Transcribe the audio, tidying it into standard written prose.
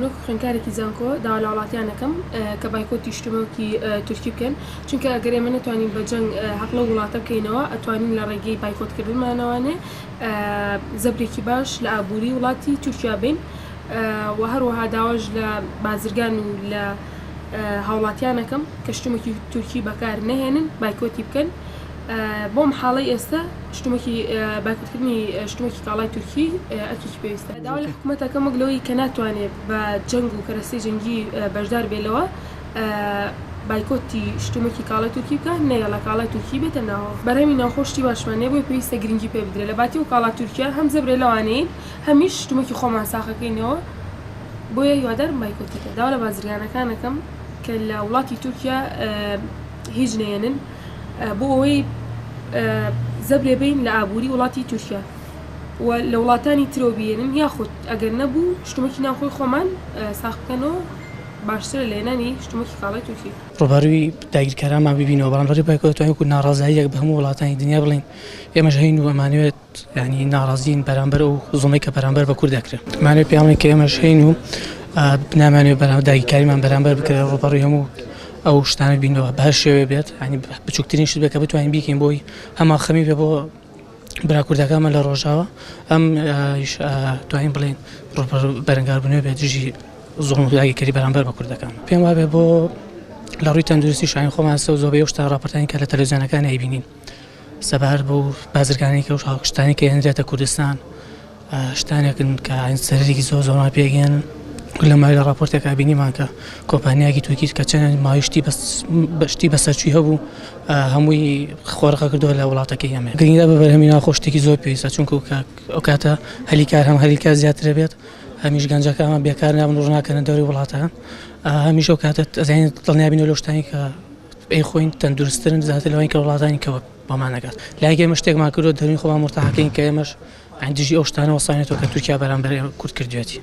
منو خوێنکارێکی زانکۆ داوا لە وڵاتیانەکەم کە بایکۆتی شتومەکی تورکی بکەن چونکە ئەگەر ئێمە نەتوانین بە جەنگ هەقڵە وڵاتە بکەینەوە ئەتوانین لە ڕێگەی بایکۆتکردنمانەوانێ زەبرێکی باش لە ئابووری وڵاتی تورکیا بین و هەروەها داواش لە بازرگان و لە هاوڵاتیانەکەم کە شتومەکی تورکی بەکار نەهێنن بایکۆتی بکەن بۆم حاڵی ئێستا شتومەکی بایکۆتکردنی شتومەکی کاڵای تورکی ئەرکێکی پێویستە داوا لە حکوومەتەکەم وەکلەوەی کە ناتوانێت بە جەنگ و کەرەستەی جەنگی بەشدار بێتەوە بایکۆتی شتومەکی کاڵای تورکی بکە نەیەڵە کاڵای تورکی بێتە ناوە بەرهەمی ناوخۆشتی باشمانێ بۆی پێویستە گرنگی پێ بدرێت لە باتی و کاڵا تورکیا هەم زەبرێ لەوانەیە هەمیش شتومەکی خۆمان ساخەکەینەوە بۆیە هیوادارم بایکۆتیکە داوا لە بازرگانەکانەکەم کە لە وڵاتی تورکیا هیچ نێنن بۆ ئەوەی زەبرێ بین لە ئابووری وڵاتی تورکیا و لە وڵاتانی ترۆ بێنن یاخود ئەگەر نەبوو شتومەکی ناوخۆی خۆمان ساخ بکەنەوە باشترە لە هێنانی شتومەکی کاڵای تورکی ڕووباروی داگیرکارانمان ببینەوە بەڵام بەری بایکۆتوانین و ناڕازاییەک بە هەموو وڵاتانی دنیا بڵین ئێمەش هەین و ئەمانوێت ینی ناڕازین بەرامبەر ئەو زوڵمەی کە بەرامبەر بە کورد دەکرێت ئەمانوێت پێیان بڵێن کە ئێمەش هەین و نامانوێت داگیرکاریمان بەرامبەر بکرێت ڕووباروی هەموو ئەو شتانە بینەوە بە هەر شێوێ بێت ینی بچووکترین شت بێت کە بتوانین بیکەین بۆی هەما خەمی بێ بۆ برا کوردەکانمان لە ڕۆژاوە ئەم توانین بڵێن بەرەنگاربوونەوە بێت دژی زۆڵم و داگیرکاری بەرامبەر بە کوردەکان پێم وابێ بۆ لە ڕووی تەندروستی شاین خۆمان سە و زۆربەی ئەو شتە ڕاپۆرتانی کە لە تەلەڤیزیۆنەکان ئەیبینین سەبار بۆ بازرگانێکی کە شتانی کە هێنرێتە کوردستان شتانێکن کە سەرێکی زۆرمان پێگەێنن لە مای لە راپۆرتێکا بینیمان کە کۆمپانیایەکی تورکی کە چەند ماوەی شتی بەسەرچووی هەبوو هەمووی خۆرەخە کردووە لە وڵاتەکەی ئەمە گرنگدا بە بەرهەمی ناوخۆ شتێکی زۆر پێویستە چونکە ئەو کاتە هەلیکار هەم هەلیکار زیاتر بێت هەمیش گەنجەکانمان بێکار نابن ڕوو ناکەنە دەوری وڵاتەکان هەمیش ئەو کاتە ئەزانین دڵنیابینەوە لەو شتانی کە ئەی خۆین تەندروستترن زیاتر لەوەی کە وڵاتانی کەوە بۆمان نەکات لای ئێمە شتێکمان کردووە دەرونی خۆمان مرتاحەکەین کە ئێمەش دژی ئەو شتانە وەسانێتەوە کە تورکیا بەرامبەر کورد کردوێتی